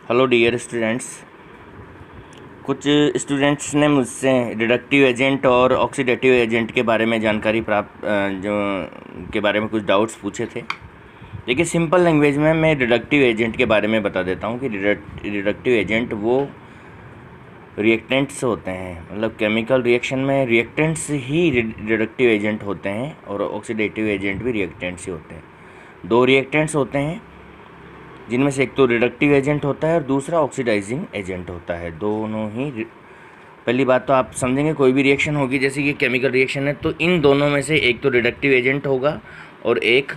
Hello dear students. कुछ students ने मुझसे रिडक्टिव एजेंट और ऑक्सीडेटिव एजेंट के बारे में जानकारी प्राप्त जो के बारे में कुछ डाउट्स पूछे थे। देखिए, सिंपल लैंग्वेज में मैं रिडक्टिव एजेंट के बारे में बता देता हूँ कि रिडक्टिव एजेंट वो रिएक्टेंट्स होते हैं, मतलब केमिकल रिएक्शन में रिएक्टेंट्स ही रिडक्टिव एजेंट होते हैं और ऑक्सीडेटिव एजेंट भी रिएक्टेंट्स ही होते हैं। दो रिएक्टेंट्स होते हैं जिनमें से एक तो रिडक्टिव एजेंट होता है और दूसरा ऑक्सीडाइजिंग एजेंट होता है। दोनों ही पहली बात तो आप समझेंगे, कोई भी रिएक्शन होगी जैसे कि केमिकल रिएक्शन है तो इन दोनों में से एक तो रिडक्टिव एजेंट होगा और एक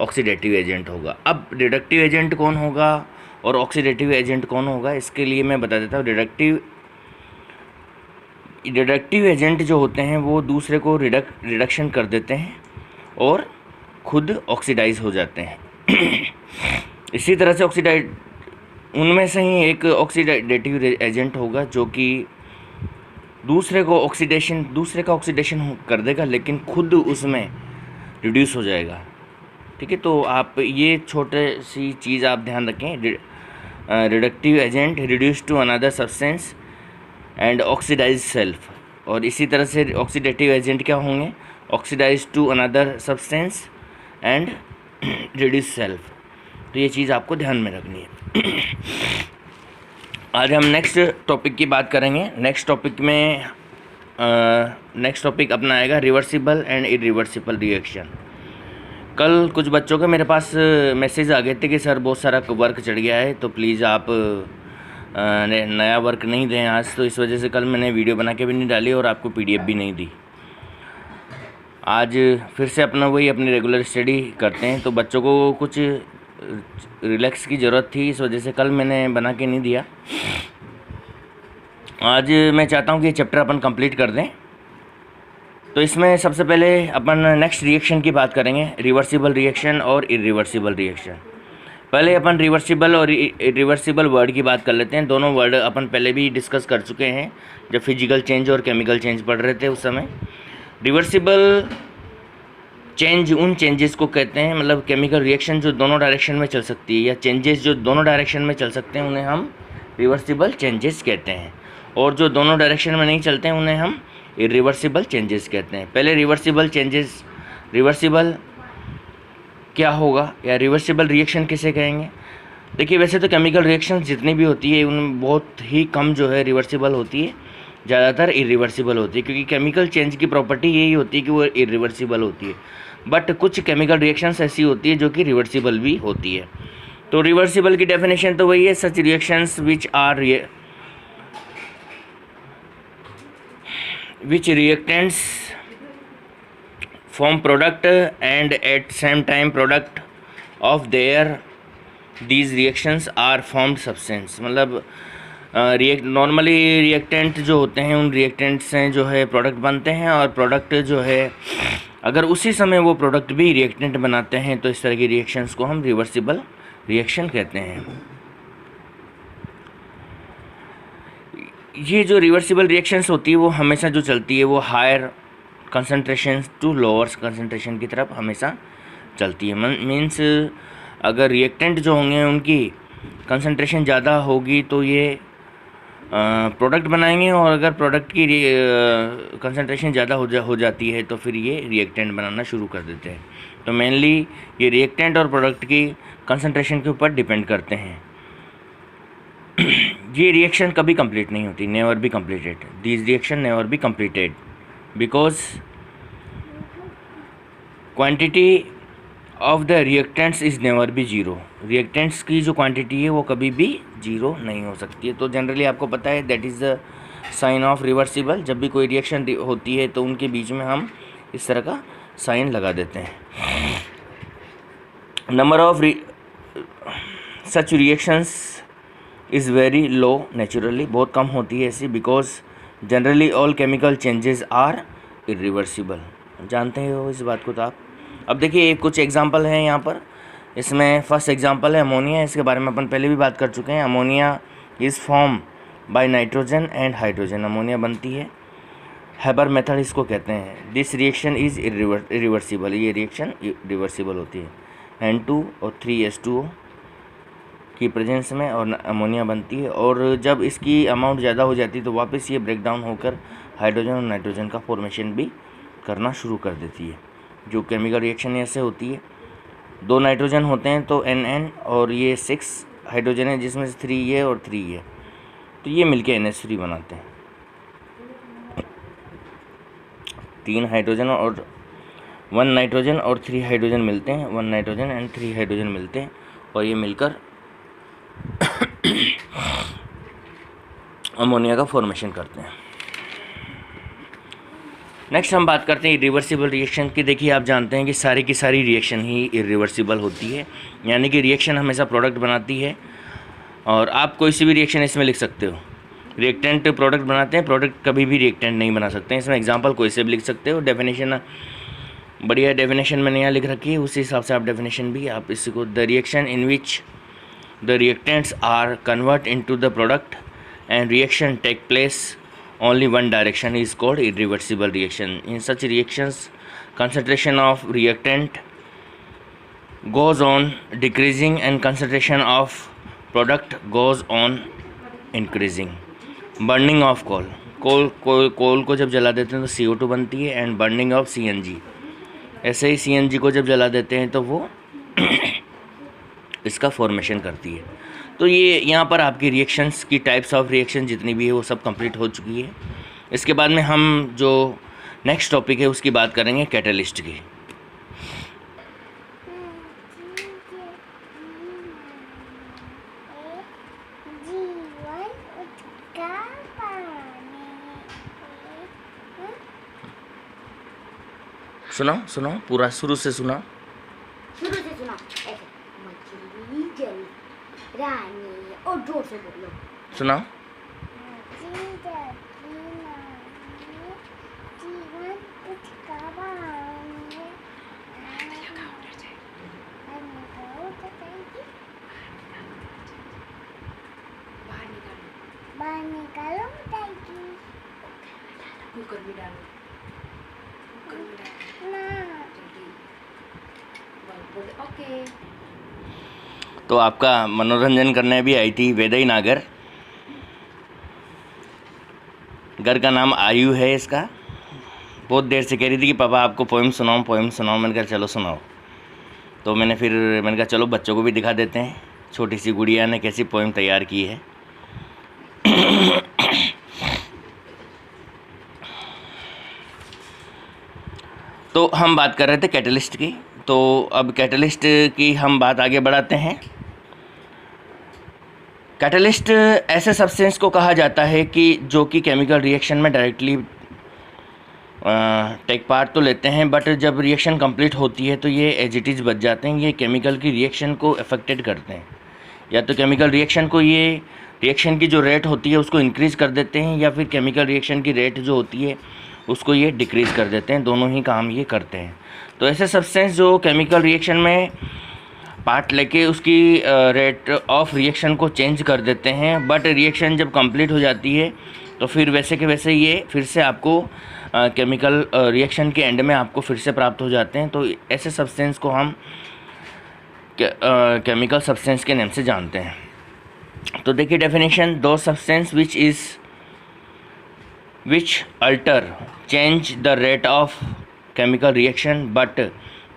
ऑक्सीडेटिव एजेंट होगा। अब रिडक्टिव एजेंट कौन होगा और ऑक्सीडेटिव एजेंट कौन होगा, इसके लिए मैं बता देता हूँ। रिडक्टिव एजेंट जो होते हैं वो दूसरे को रिडक्शन कर देते हैं और खुद ऑक्सीडाइज हो जाते हैं। इसी तरह से उनमें से ही एक ऑक्सीडेटिव एजेंट होगा जो कि दूसरे का ऑक्सीडेशन कर देगा लेकिन खुद उसमें रिड्यूस हो जाएगा। ठीक है, तो आप ये छोटे सी चीज़ आप ध्यान रखें। Reductive agent reduce to another substance and oxidise self, और इसी तरह से ऑक्सीडेटिव एजेंट क्या होंगे, oxidise to another substance and reduce self. तो ये चीज़ आपको ध्यान में रखनी है। आज हम नेक्स्ट टॉपिक की बात करेंगे। नेक्स्ट टॉपिक अपना आएगा रिवर्सिबल एंड इरिवर्सिबल रिएक्शन। कल कुछ बच्चों के मेरे पास मैसेज आ गए थे कि सर बहुत सारा वर्क चढ़ गया है तो प्लीज़ आप नया वर्क नहीं दें आज, तो इस वजह से कल मैंने वीडियो बना के भी नहीं डाली और आपको PDF भी नहीं दी। आज फिर से अपनी रेगुलर स्टडी करते हैं, तो बच्चों को कुछ रिलैक्स की ज़रूरत थी, इस वजह से कल मैंने बना के नहीं दिया। आज मैं चाहता हूँ कि ये चैप्टर अपन कंप्लीट कर दें। तो इसमें सबसे पहले अपन नेक्स्ट रिएक्शन की बात करेंगे, रिवर्सिबल रिएक्शन और इरिवर्सिबल रिएक्शन। पहले अपन रिवर्सिबल और इरिवर्सिबल वर्ड की बात कर लेते हैं। दोनों वर्ड अपन पहले भी डिस्कस कर चुके हैं जब फिजिकल चेंज और केमिकल चेंज पढ़ रहे थे उस समय। रिवर्सिबल चेंज उन चेंजेस को कहते हैं, मतलब केमिकल रिएक्शन जो दोनों डायरेक्शन में चल सकती है या चेंजेस जो दोनों डायरेक्शन में चल सकते हैं उन्हें हम रिवर्सिबल चेंजेस कहते हैं, और जो दोनों डायरेक्शन में नहीं चलते हैं उन्हें हम इरिवर्सिबल चेंजेस कहते हैं। पहले रिवर्सिबल क्या होगा या रिवर्सिबल रिएक्शन किसे कहेंगे। देखिए, वैसे तो केमिकल रिएक्शन जितनी भी होती है उनमें बहुत ही कम जो है रिवर्सिबल होती है, ज़्यादातर इरिवर्सिबल होती है, क्योंकि केमिकल चेंज की प्रॉपर्टी यही होती है कि वो इरिवर्सिबल होती है। बट कुछ केमिकल रिएक्शंस ऐसी होती है जो कि रिवर्सिबल भी होती है। तो रिवर्सिबल की डेफिनेशन तो वही है, सच reactions which reactants form product and at same time product of these reactions are formed substance। मतलब नॉर्मली रिएक्टेंट जो होते हैं उन रिएक्टेंट से जो है प्रोडक्ट बनते हैं, और प्रोडक्ट जो है अगर उसी समय वो प्रोडक्ट भी रिएक्टेंट बनाते हैं तो इस तरह की रिएक्शंस को हम रिवर्सिबल रिएक्शन कहते हैं। ये जो रिवर्सिबल रिएक्शंस होती है वो हमेशा जो चलती है वो higher concentration to lower concentration की तरफ हमेशा चलती है। मीन्स अगर रिएक्टेंट जो होंगे उनकी कंसंट्रेशन ज़्यादा होगी तो ये प्रोडक्ट बनाएंगे, और अगर प्रोडक्ट की कंसंट्रेशन ज़्यादा हो जाती है तो फिर ये रिएक्टेंट बनाना शुरू कर देते हैं। तो मेनली ये रिएक्टेंट और प्रोडक्ट की कंसंट्रेशन के ऊपर डिपेंड करते हैं। ये रिएक्शन कभी कंप्लीट नहीं होती, never be completed. This reaction never be completed because quantity of the reactants is never be zero. Reactants की जो क्वांटिटी है वो कभी भी जीरो नहीं हो सकती है। तो जनरली आपको पता है that is the sign of reversible. जब भी कोई रिएक्शन होती है तो उनके बीच में हम इस तरह का साइन लगा देते हैं। Number of such reactions is very low naturally, बहुत कम होती है ऐसी, because generally all chemical changes are irreversible. जानते हो इस बात को तो आप। अब देखिए कुछ एग्जांपल हैं यहाँ पर। इसमें फर्स्ट एग्जांपल है अमोनिया। इसके बारे में अपन पहले भी बात कर चुके हैं। Ammonia is form by nitrogen and hydrogen. Ammonia बनती है, हैबर मेथड इसको कहते हैं। This reaction is irreversible. ये रिएक्शन रिवर्सिबल होती है। N2 और 3H2O की प्रेजेंस में और अमोनिया बनती है, और जब इसकी अमाउंट ज़्यादा हो जाती है तो वापस ये ब्रेक डाउन होकर हाइड्रोजन और नाइट्रोजन का फॉर्मेशन भी करना शुरू कर देती है। जो केमिकल रिएक्शन ऐसे होती है, 2 नाइट्रोजन होते हैं तो NN, और ये 6 हाइड्रोजन है जिसमें से 3 ये और 3 ये, तो ये मिलके NH3 बनाते हैं। 3 हाइड्रोजन और 1 नाइट्रोजन और 3 हाइड्रोजन मिलते हैं, 1 नाइट्रोजन एंड 3 हाइड्रोजन मिलते हैं, और ये मिलकर अमोनिया का फॉर्मेशन करते हैं। नेक्स्ट हम बात करते हैं इरिवर्सिबल रिएक्शन की। देखिए, आप जानते हैं कि सारी की सारी रिएक्शन ही इरिवर्सिबल होती है, यानी कि रिएक्शन हमेशा प्रोडक्ट बनाती है, और आप कोई सी भी रिएक्शन इसमें लिख सकते हो। रिएक्टेंट प्रोडक्ट बनाते हैं, प्रोडक्ट कभी भी रिएक्टेंट नहीं बना सकते हैं। इसमें एग्जांपल कोई से भी लिख सकते हो। डेफिनेशन बढ़िया डेफिनेशन मैंने यहाँ लिख रखी है, उसी हिसाब से आप डेफिनेशन भी आप इसको, the reaction in which the reactants are convert into the product and reaction take place only one direction is called irreversible reaction. In such reactions, concentration of reactant goes on decreasing and concentration of product goes on increasing. Burning of coal को जब जला देते हैं तो CO2 बनती है, and burning of CNG, ऐसे ही CNG को जब जला देते हैं तो वो इसका फॉर्मेशन करती है। तो ये यहाँ पर आपकी रिएक्शंस की टाइप्स ऑफ रिएक्शन जितनी भी है वो सब कंप्लीट हो चुकी है। इसके बाद में हम जो नेक्स्ट टॉपिक है उसकी बात करेंगे कैटलिस्ट की। सुनाओ पूरा शुरू से सुनाओ। और जोर से बोलो। सुनाओ। बाहर निकालो कुकर में डालो, ओके। तो आपका मनोरंजन करने भी आई थी वेदई नागर। घर का नाम आयु है इसका। बहुत देर से कह रही थी कि पापा आपको पोएम सुनाओ। मैंने कहा चलो सुनाओ। तो मैंने कहा चलो बच्चों को भी दिखा देते हैं छोटी सी गुड़िया ने कैसी पोएम तैयार की है। तो हम बात कर रहे थे कैटलिस्ट की, तो अब कैटलिस्ट की हम बात आगे बढ़ाते हैं। कैटलिस्ट ऐसे सब्सटेंस को कहा जाता है कि जो कि केमिकल रिएक्शन में डायरेक्टली टेक पार्ट तो लेते हैं, बट जब रिएक्शन कंप्लीट होती है तो ये एज इट इज़ बच जाते हैं। ये केमिकल की रिएक्शन को अफेक्टेड करते हैं, या तो केमिकल रिएक्शन को, ये रिएक्शन की जो रेट होती है उसको इंक्रीज़ कर देते हैं, या फिर केमिकल रिएक्शन की रेट जो होती है उसको ये डिक्रीज़ कर देते हैं। दोनों ही काम ये करते हैं। तो ऐसे सब्सटेंस जो केमिकल रिएक्शन में पार्ट लेके उसकी रेट ऑफ रिएक्शन को चेंज कर देते हैं, बट रिएक्शन जब कंप्लीट हो जाती है तो फिर वैसे के वैसे ये फिर से आपको केमिकल रिएक्शन के एंड में आपको फिर से प्राप्त हो जाते हैं। तो ऐसे सब्सटेंस को हम केमिकल सब्सटेंस के नाम से जानते हैं। तो देखिए डेफिनेशन, दो substance which alter change the rate of chemical reaction but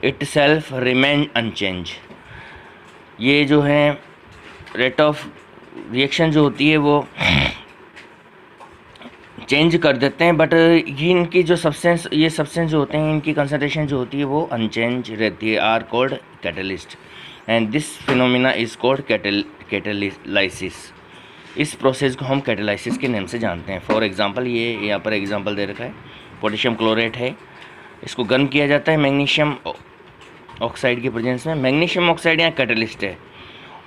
itself remain unchange. ये जो है रेट ऑफ रिएक्शन जो होती है वो चेंज कर देते हैं, बट ये इनकी जो सब्सटेंस जो होते हैं इनकी कंसंट्रेशन जो होती है वो अनचेंज रहती है। Are called catalyst and this phenomena is called catalysis. इस प्रोसेस को हम कैटेलाइसिस के नाम से जानते हैं। फॉर एग्जांपल, ये यहाँ पर एग्जांपल दे रखा है, पोटेशियम क्लोरेट है, इसको गर्म किया जाता है मैग्नीशियम ऑक्साइड की प्रेजेंस में। मैग्नीशियम ऑक्साइड यहाँ कैटलिस्ट है,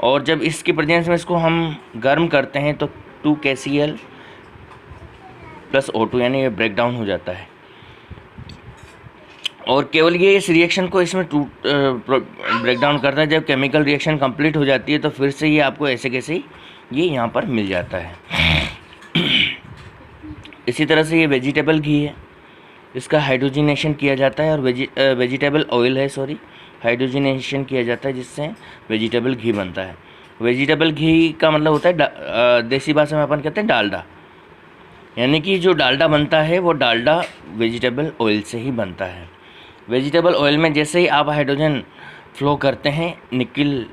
और जब इसकी प्रेजेंस में इसको हम गर्म करते हैं तो 2KCl + O2 यानी ये ब्रेक डाउन हो जाता है। और केवल ये इस रिएक्शन को इसमें ब्रेक डाउन करता है। जब केमिकल रिएक्शन कंप्लीट हो जाती है तो फिर से ये आपको ऐसे कैसे ये यहाँ पर मिल जाता है। इसी तरह से ये वेजिटेबल घी है, इसका हाइड्रोजनेशन किया जाता है, और वेजिटेबल ऑयल है, हाइड्रोजनेशन किया जाता है जिससे वेजिटेबल घी बनता है। वेजिटेबल घी का मतलब होता है देसी भाषा में अपन कहते हैं डालडा, यानी कि जो डालडा बनता है वो डालडा वेजिटेबल ऑयल से ही बनता है। वेजिटेबल ऑयल में जैसे ही आप हाइड्रोजन फ्लो करते हैं निकल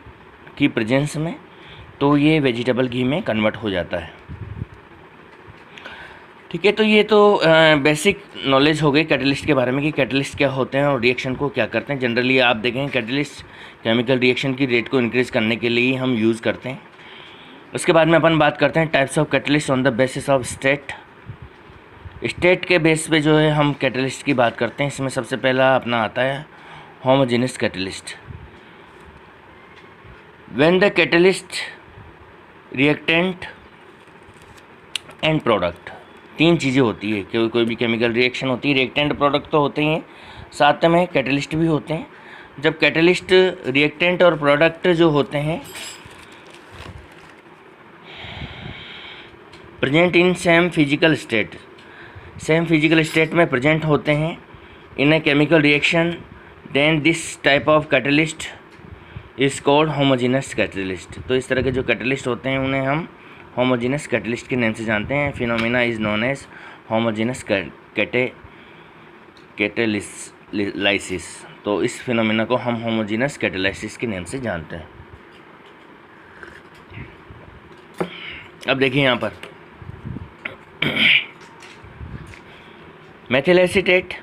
की प्रेजेंस में, तो ये वेजिटेबल घी में कन्वर्ट हो जाता है। ठीक है, तो ये तो बेसिक नॉलेज हो गई कैटलिस्ट के बारे में कि कैटलिस्ट क्या होते हैं और रिएक्शन को क्या करते हैं। जनरली आप देखें कैटलिस्ट केमिकल रिएक्शन की रेट को इंक्रीज़ करने के लिए हम यूज़ करते हैं। उसके बाद में अपन बात करते हैं types of catalyst on the basis of state. State के बेस पे जो है हम कैटलिस्ट की बात करते हैं। इसमें सबसे पहला अपना आता है homogeneous catalyst. When the catalyst, reactant and product, तीन चीज़ें होती है कि कोई भी केमिकल रिएक्शन होती है, रिएक्टेंट प्रोडक्ट तो होते ही हैं, साथ में कैटलिस्ट भी होते हैं। जब कैटलिस्ट, रिएक्टेंट और प्रोडक्ट जो होते हैं present in same physical state, same physical state में प्रेजेंट होते हैं in a chemical reaction, then this type of catalyst is called homogeneous catalyst. तो इस तरह के जो कैटलिस्ट होते हैं उन्हें हम होमोजेनस कैटलिस्ट के नाम से जानते हैं। Phenomena is known as homogeneous catalysis. तो इस फिनोमेना को हम होमोजेनस कैटेलाइसिस के नाम से जानते हैं। अब देखिए यहाँ पर मेथिल एसीटेट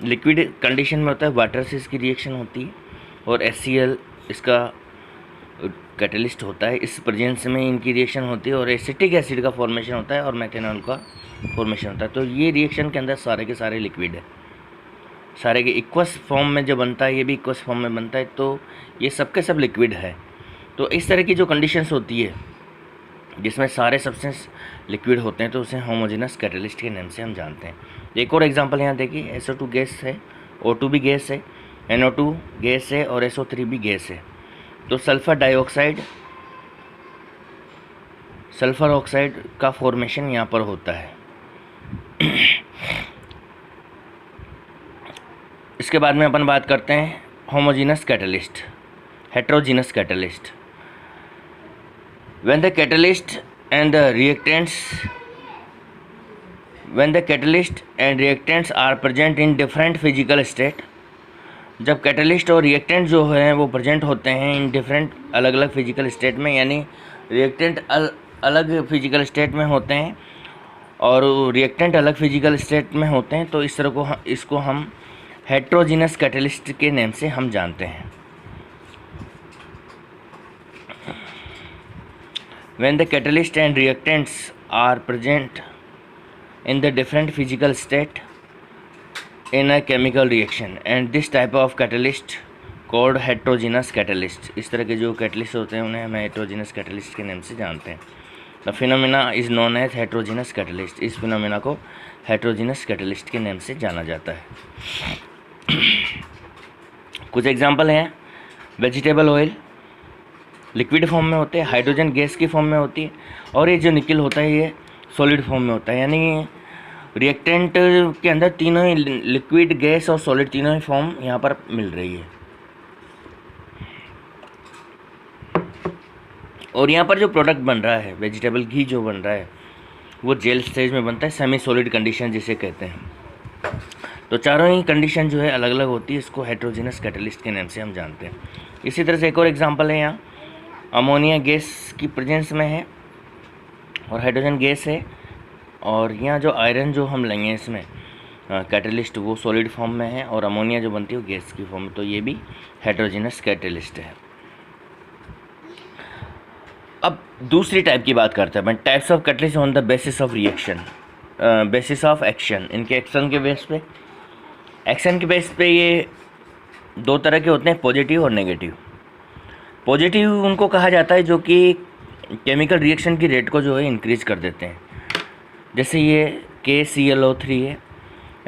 लिक्विड कंडीशन में होता है, वाटर से इसकी रिएक्शन होती है, और HCl इसका कैटलिस्ट होता है। इस प्रेजेंस में इनकी रिएक्शन होती है और एसिटिक एसिड का फॉर्मेशन होता है और मेथेनॉल का फॉर्मेशन होता है। तो ये रिएक्शन के अंदर सारे के सारे लिक्विड है, सारे के इक्वस फॉर्म में जो बनता है ये भी इक्वस फॉर्म में बनता है, तो ये सब के सब लिक्विड है। तो इस तरह की जो कंडीशंस होती है जिसमें सारे सब्सटेंस लिक्विड होते हैं तो उसे होमोजेनस कैटलिस्ट के नाम से हम जानते हैं। एक और एग्जांपल यहाँ देखिए, SO2 गैस है, O2 भी गैस है, NO2 गैस है और SO3 भी गैस है। तो सल्फ़र डाइऑक्साइड, सल्फ़र ऑक्साइड का फॉर्मेशन यहाँ पर होता है। इसके बाद में अपन बात करते हैं homogeneous catalyst, heterogeneous catalyst. When the catalyst and reactants are present in different physical state, जब कैटलिस्ट और रिएक्टेंट जो हैं वो प्रेजेंट होते हैं इन डिफरेंट अलग अलग फिजिकल स्टेट में, यानी रिएक्टेंट अलग फिजिकल स्टेट में होते हैं और रिएक्टेंट अलग फिजिकल स्टेट में होते हैं, तो इस तरह को इसको हम हेट्रोजीनस कैटलिस्ट के नाम से हम जानते हैं। When the catalyst and reactants are present in the different physical state in a chemical reaction, and this type of catalyst called heterogeneous catalyst। इस तरह के जो कैटलिस्ट होते हैं उन्हें हम heterogeneous catalyst के नाम से जानते हैं। The phenomena is known as heterogeneous catalyst। इस फिनोमेना को heterogeneous catalyst के नाम से जाना जाता है। कुछ एग्जाम्पल हैं, वेजिटेबल ऑयल लिक्विड फॉर्म में होते हैं, हाइड्रोजन गैस की फॉर्म में होती है, और ये जो निकल होता है ये सॉलिड फॉर्म में होता है। यानी रिएक्टेंट के अंदर तीनों ही लिक्विड, गैस और सॉलिड तीनों ही फॉर्म यहाँ पर मिल रही है। और यहाँ पर जो प्रोडक्ट बन रहा है, वेजिटेबल घी जो बन रहा है, वो जेल स्टेज में बनता है, सेमी सॉलिड कंडीशन जिसे कहते हैं। तो चारों ही कंडीशन जो है अलग अलग होती है, इसको हेट्रोजेनस कैटलिस्ट के नाम से हम जानते हैं। इसी तरह से एक और एग्जांपल है, यहाँ अमोनिया गैस की प्रेजेंस में है और हाइड्रोजन गैस है, और यहाँ जो आयरन जो हम लेंगे इसमें कैटलिस्ट वो सॉलिड फॉर्म में है और अमोनिया जो बनती है वो गैस की फॉर्म में, तो ये भी हेट्रोजेनस कैटलिस्ट है। अब दूसरी टाइप की बात करते हैं, types of catalyst on the basis of reaction, basis of action. इनके एक्शन के बेस पे, एक्शन के बेस पे ये दो तरह के होते हैं, पॉजिटिव और नेगेटिव। पॉजिटिव उनको कहा जाता है जो कि केमिकल रिएक्शन की रेट को जो है इंक्रीज कर देते हैं। जैसे ये KClO3 है,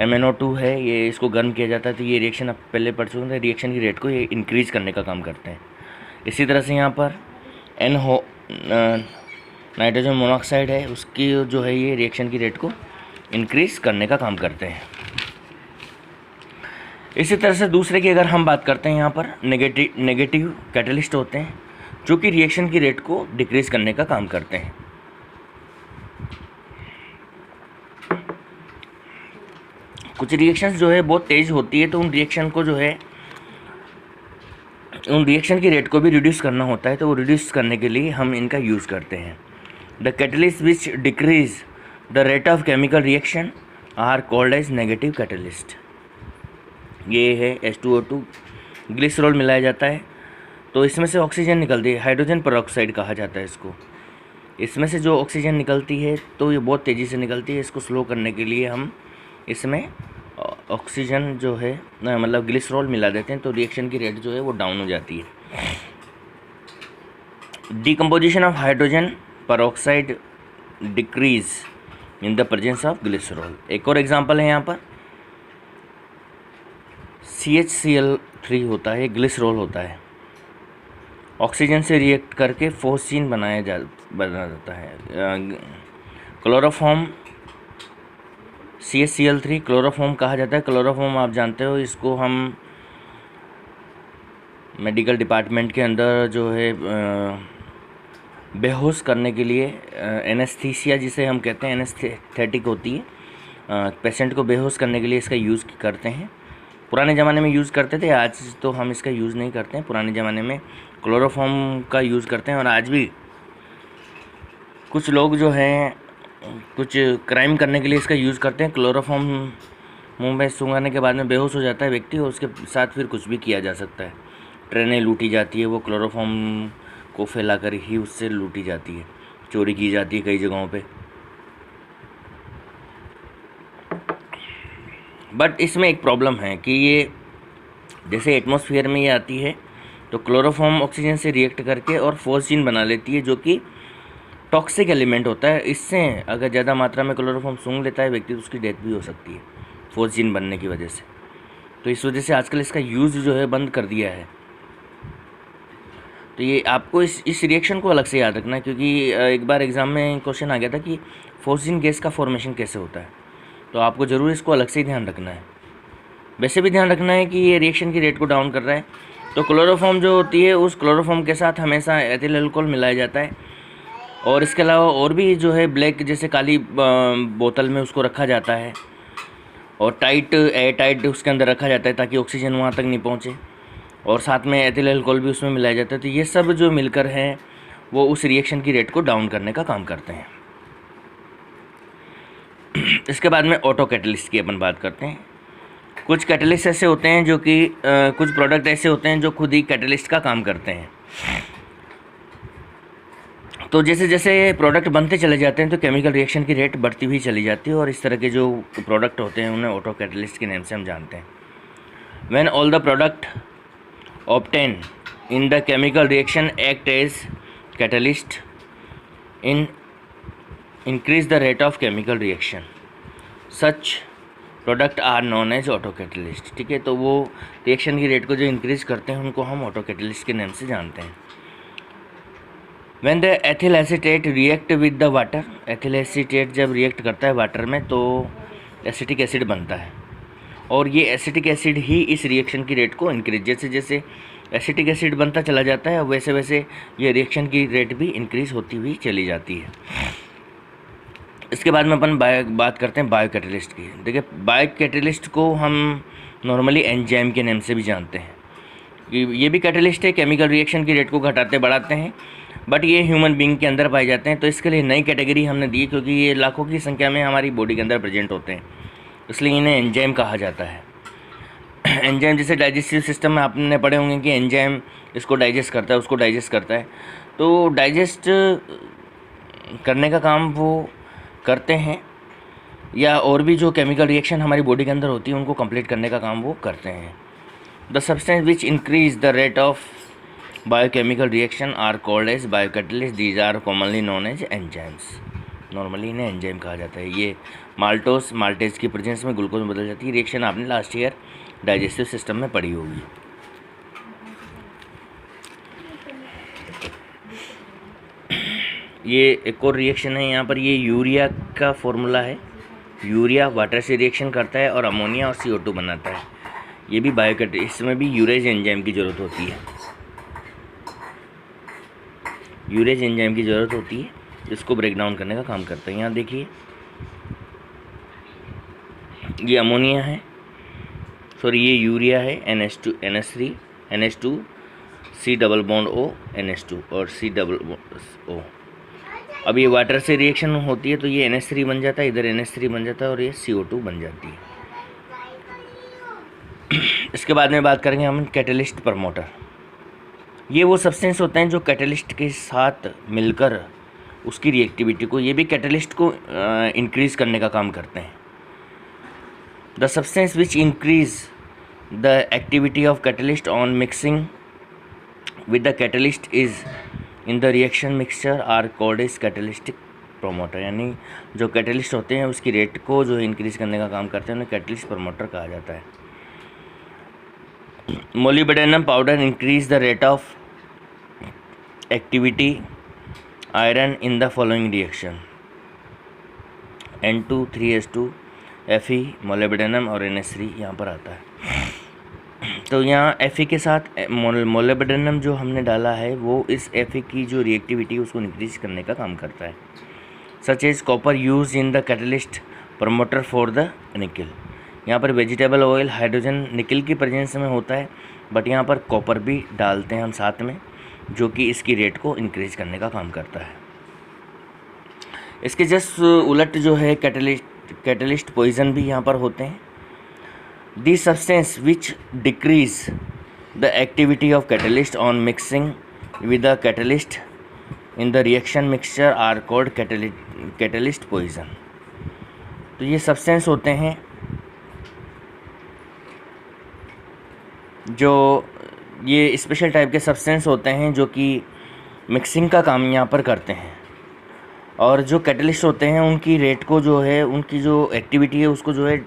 MnO2 है, ये इसको गर्म किया जाता है तो ये रिएक्शन आप पहले पढ़ चुके हैं, रिएक्शन की रेट को ये इंक्रीज करने का काम करते हैं। इसी तरह से यहाँ पर नाइट्रोजन मोनोऑक्साइड है, उसकी जो है ये रिएक्शन की रेट को इंक्रीज करने का काम करते हैं। इसी तरह से दूसरे की अगर हम बात करते हैं, यहाँ पर नेगेटिव कैटलिस्ट होते हैं, जो कि रिएक्शन की रेट को डिक्रीज करने का काम करते हैं। कुछ रिएक्शंस जो है बहुत तेज़ होती है, तो उन रिएक्शन को जो है उन रिएक्शन की रेट को भी रिड्यूस करना होता है, तो वो रिड्यूस करने के लिए हम इनका यूज़ करते हैं। The catalyst which decrease the rate of chemical reaction are called as negative catalyst. ये है H2O2, ग्लिसरॉल मिलाया जाता है, तो इसमें से ऑक्सीजन निकलती है, हाइड्रोजन पेरोक्साइड कहा जाता है इसको। इसमें से जो ऑक्सीजन निकलती है तो ये बहुत तेज़ी से निकलती है, इसको स्लो करने के लिए हम इसमें ऑक्सीजन जो है मतलब ग्लिसरॉल मिला देते हैं, तो रिएक्शन की रेट जो है वो डाउन हो जाती है। Decomposition of hydrogen peroxide decrease in the presence of glycerol. एक और एग्जांपल है यहाँ पर CHCl3 होता है, ग्लिसरॉल होता है, ऑक्सीजन से रिएक्ट करके फोर्सिन बना जाता है। क्लोरोफॉर्म CHCl3 क्लोरोफॉर्म कहा जाता है। क्लोरोफॉर्म आप जानते हो, इसको हम मेडिकल डिपार्टमेंट के अंदर जो है बेहोश करने के लिए एनेस्थीसिया जिसे हम कहते हैं, एनेस्थेटिक होती है, पेशेंट को बेहोश करने के लिए इसका यूज़ करते हैं। पुराने ज़माने में यूज़ करते थे, आज तो हम इसका यूज़ नहीं करते हैं। पुराने ज़माने में क्लोरोफॉर्म का यूज़ करते हैं, और आज भी कुछ लोग जो हैं कुछ क्राइम करने के लिए इसका यूज़ करते हैं। क्लोरोफॉर्म मुंह में सूंघाने के बाद में बेहोश हो जाता है व्यक्ति, और उसके साथ फिर कुछ भी किया जा सकता है। ट्रेनें लूटी जाती है, वो क्लोरोफॉर्म को फैलाकर ही उससे लूटी जाती है, चोरी की जाती है कई जगहों पे। बट इसमें एक प्रॉब्लम है कि ये जैसे एटमॉस्फेयर में ये आती है तो क्लोरोफॉर्म ऑक्सीजन से रिएक्ट करके और फोर्सिन बना लेती है, जो कि टॉक्सिक एलिमेंट होता है। इससे अगर ज़्यादा मात्रा में क्लोरोफॉर्म सूंघ लेता है व्यक्ति तो उसकी डेथ भी हो सकती है फोर्सिन बनने की वजह से। तो इस वजह से आजकल इसका यूज़ जो है बंद कर दिया है। तो ये आपको इस रिएक्शन को अलग से याद रखना है, क्योंकि एक बार एग्ज़ाम में क्वेश्चन आ गया था कि फोर्सिन गैस का फॉर्मेशन कैसे होता है, तो आपको ज़रूर इसको अलग से ही ध्यान रखना है। वैसे भी ध्यान रखना है कि ये रिएक्शन की रेट को डाउन कर रहा है, तो क्लोरोफॉर्म जो होती है उस क्लोरोफॉर्म के साथ हमेशा एथिल अल्कोहल मिलाया जाता है। और इसके अलावा और भी जो है ब्लैक जैसे काली बोतल में उसको रखा जाता है, और एयर टाइट उसके अंदर रखा जाता है ताकि ऑक्सीजन वहाँ तक नहीं पहुँचे, और साथ में एथिल अल्कोहल भी उसमें मिलाया जाता है। तो ये सब जो मिलकर हैं वो उस रिएक्शन की रेट को डाउन करने का काम करते हैं। इसके बाद में ऑटो कैटलिस्ट की अपन बात करते हैं। कुछ कैटलिस्ट ऐसे होते हैं जो कि कुछ प्रोडक्ट ऐसे होते हैं जो खुद ही कैटलिस्ट का काम करते हैं। तो जैसे जैसे प्रोडक्ट बनते चले जाते हैं तो केमिकल रिएक्शन की रेट बढ़ती हुई चली जाती है, और इस तरह के जो प्रोडक्ट होते हैं उन्हें ऑटो कैटलिस्ट के नाम से हम जानते हैं। When all the product obtain in the chemical reaction act as catalyst in increase the rate of chemical reaction, such product are known as auto catalyst. ठीक है, तो वो रिएक्शन की रेट को जो इंक्रीज करते हैं उनको हम ऑटो कैटलिस्ट के नाम से जानते हैं। When the ethyl acetate react with the water, ethyl acetate जब रिएक्ट करता है वाटर में तो एसिटिक एसिड बनता है, और ये एसिटिक एसिड ही इस रिएक्शन की रेट को इंक्रीज, जैसे जैसे एसिटिक एसिड बनता चला जाता है वैसे वैसे ये रिएक्शन की रेट भी इंक्रीज होती हुई चली जाती है। इसके बाद में अपन बात करते हैं बायो कैटलिस्ट की। देखिए, बायो कैटलिस्ट को हम नॉर्मली एंजाइम के नाम से भी जानते हैं। ये भी कैटलिस्ट है, केमिकल रिएक्शन की रेट को घटाते बढ़ाते हैं, बट ये ह्यूमन बीइंग के अंदर पाए जाते हैं। तो इसके लिए नई कैटेगरी हमने दी, क्योंकि ये लाखों की संख्या में हमारी बॉडी के अंदर प्रेजेंट होते हैं, इसलिए इन्हें एंजाइम कहा जाता है। एंजाइम जैसे डाइजेस्टिव सिस्टम में आपने पढ़े होंगे कि एंजाइम इसको डाइजेस्ट करता है, उसको डाइजेस्ट करता है, तो डाइजेस्ट करने का काम वो करते हैं, या और भी जो केमिकल रिएक्शन हमारी बॉडी के अंदर होती है उनको कंप्लीट करने का काम वो करते हैं। The substance which increase the rate of biochemical reaction are called as biocatalyst, these are commonly known as enzymes. Normally इन्हें एंजाइम कहा जाता है। ये माल्टेज की प्रेजेंस में ग्लूकोज में बदल जाती है। रिएक्शन आपने लास्ट ईयर डाइजेस्टिव सिस्टम में पढ़ी होगी। ये एक और रिएक्शन है यहाँ पर, ये यूरिया का फॉर्मूला है। यूरिया वाटर से रिएक्शन करता है और अमोनिया और CO2 बनाता है। ये भी बायोकैटलिस्ट, इसमें भी यूरेज एंजाइम की ज़रूरत होती है। यूरेज एंजाइम की ज़रूरत होती है, इसको ब्रेक डाउन करने का काम करता है। यहाँ देखिए ये अमोनिया है, सॉरी ये यूरिया है, NH3 NH2 C double bond O NH2 और C डबल O। अब ये वाटर से रिएक्शन होती है तो ये NH3 बन जाता है, इधर NH3 बन जाता है और ये CO2 बन जाती है। इसके बाद में बात करेंगे हम कैटलिस्ट प्रमोटर। ये वो सब्सटेंस होते हैं जो कैटलिस्ट के साथ मिलकर उसकी रिएक्टिविटी को, ये भी कैटलिस्ट को इंक्रीज़ करने का काम करते हैं। The substance which increase the activity of catalyst on mixing with the catalyst is in the reaction mixture are called as catalytic promoter. यानी जो कैटलिस्ट होते हैं उसकी रेट को जो इंक्रीज़ करने का काम करते हैं उन्हें कैटलिस्ट प्रमोटर कहा जाता है। Molybdenum powder increase the rate of activity iron in the following reaction N2 3S2 Fe molybdenum और NH3 यहाँ पर आता है। तो यहाँ Fe के साथ मोलिब्डेनम जो हमने डाला है वो इस Fe की जो रिएक्टिविटी उसको इंक्रीज करने का काम करता है। Such as copper use in the catalyst promoter for the nickel. यहाँ पर वेजिटेबल ऑयल हाइड्रोजन निकल की प्रेजेंस में होता है, बट यहाँ पर कॉपर भी डालते हैं हम साथ में, जो कि इसकी रेट को इंक्रीज करने का काम करता है। इसके जस्ट उलट जो है कैटलिस्ट पॉइजन भी यहाँ पर होते हैं। The substance which decrease the activity of catalyst on mixing with the catalyst in the reaction mixture are called catalyst poison. तो ये सब्सटेंस होते हैं जो ये स्पेशल टाइप के सब्सटेंस होते हैं जो कि मिक्सिंग का काम यहाँ पर करते हैं, और जो कैटलिस्ट होते हैं उनकी रेट को जो है, उनकी जो एक्टिविटी है उसको जो है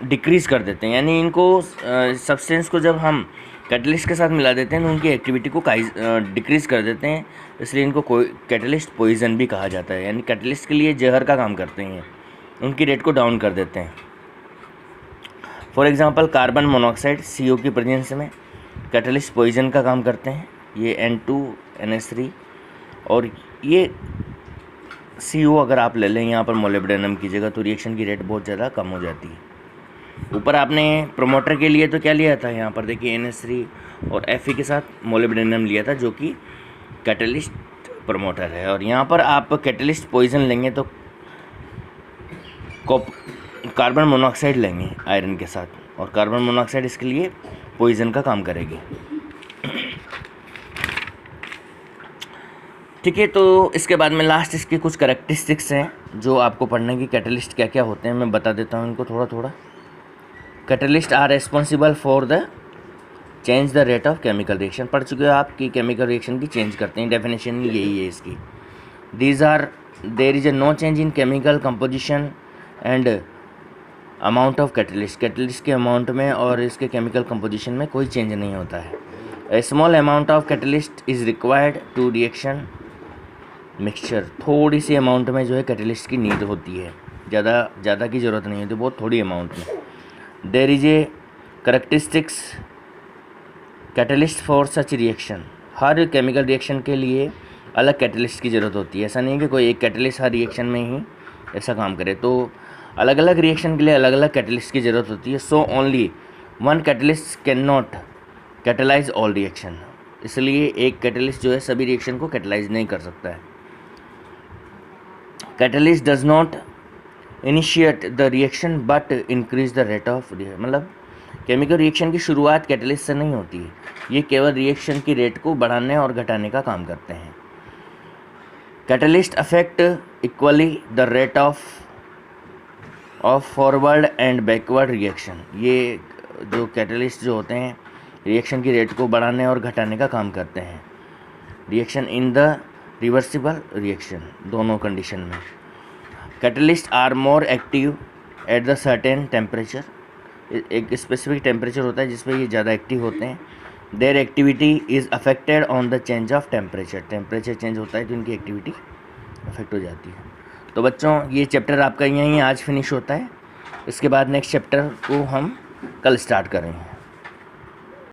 डिक्रीज़ कर देते हैं। यानी इनको सब्सटेंस को जब हम कैटलिस्ट के साथ मिला देते हैं तो उनकी एक्टिविटी को डिक्रीज़ कर देते हैं, इसलिए इनको कैटलिस्ट पॉइजन भी कहा जाता है। यानी कैटलिस्ट के लिए जहर का काम करते हैं, उनकी रेट को डाउन कर देते हैं। For example carbon monoxide CO की प्रेजेंस में कैटलिस्ट पॉइजन का काम करते हैं, ये N2NH3, और ये CO अगर आप ले लें यहाँ पर मोलिब्डेनम की जगह तो रिएक्शन की रेट बहुत ज़्यादा कम हो जाती है। ऊपर आपने प्रोमोटर के लिए तो क्या लिया था, यहाँ पर देखिए NH3 और Fe के साथ मोलिब्डेनम लिया था जो कि कैटलिस्ट प्रमोटर है, और यहाँ पर आप कैटलिस्ट पॉइजन लेंगे तो कार्बन मोनोऑक्साइड लेंगे आयरन के साथ, और कार्बन मोनोऑक्साइड इसके लिए पॉइजन का काम करेगी। ठीक है, तो इसके बाद में लास्ट इसके कुछ करैक्टरिस्टिक्स हैं जो आपको पढ़ने की, कैटलिस्ट क्या क्या होते हैं मैं बता देता हूँ इनको थोड़ा थोड़ा। Catalyst are responsible for the change the rate of chemical reaction. पढ़ चुके हो आप कि केमिकल रिएक्शन की चेंज करते हैं, डेफिनेशन यही है इसकी। These are there is a no change in chemical composition and amount of catalyst. Catalyst के अमाउंट में और इसके केमिकल कंपोजिशन में कोई चेंज नहीं होता है। A small amount of catalyst is required to reaction mixture. थोड़ी सी अमाउंट में जो है कैटलिस्ट की नीड होती है, ज़्यादा की ज़रूरत नहीं होती, बहुत थोड़ी अमाउंट में। There is a characteristics catalyst for such reaction. हर केमिकल रिएक्शन के लिए अलग कैटलिस्ट की ज़रूरत होती है, ऐसा नहीं है कि कोई एक कैटलिस्ट हर रिएक्शन में ही ऐसा काम करे, तो अलग अलग रिएक्शन के लिए अलग अलग कैटलिस्ट की ज़रूरत होती है। So only one catalyst can not catalyse all reaction. इसलिए एक कैटलिस्ट जो है सभी रिएक्शन को कैटलाइज नहीं कर सकता है। Catalyst does not initiate the reaction but increase the rate of reaction. मतलब केमिकल रिएक्शन की शुरुआत कैटलिस्ट से नहीं होती है, ये केवल रिएक्शन की रेट को बढ़ाने और घटाने का काम करते हैं। Catalyst affect equally the rate of forward and backward reaction. ये जो कैटलिस्ट जो होते हैं रिएक्शन की रेट को बढ़ाने और घटाने का काम करते हैं। Reaction in the reversible reaction, दोनों कंडीशन में। Catalyst are more active at the certain temperature. एक स्पेसिफिक टेम्परेचर होता है जिस पे ये ज़्यादा एक्टिव होते हैं। Their activity is affected on the change of temperature. Temperature change होता है तो इनकी एक्टिविटी अफेक्ट हो जाती है। तो बच्चों ये चैप्टर आपका यहीं आज फिनिश होता है, इसके बाद नेक्स्ट चैप्टर को हम कल स्टार्ट करेंगे।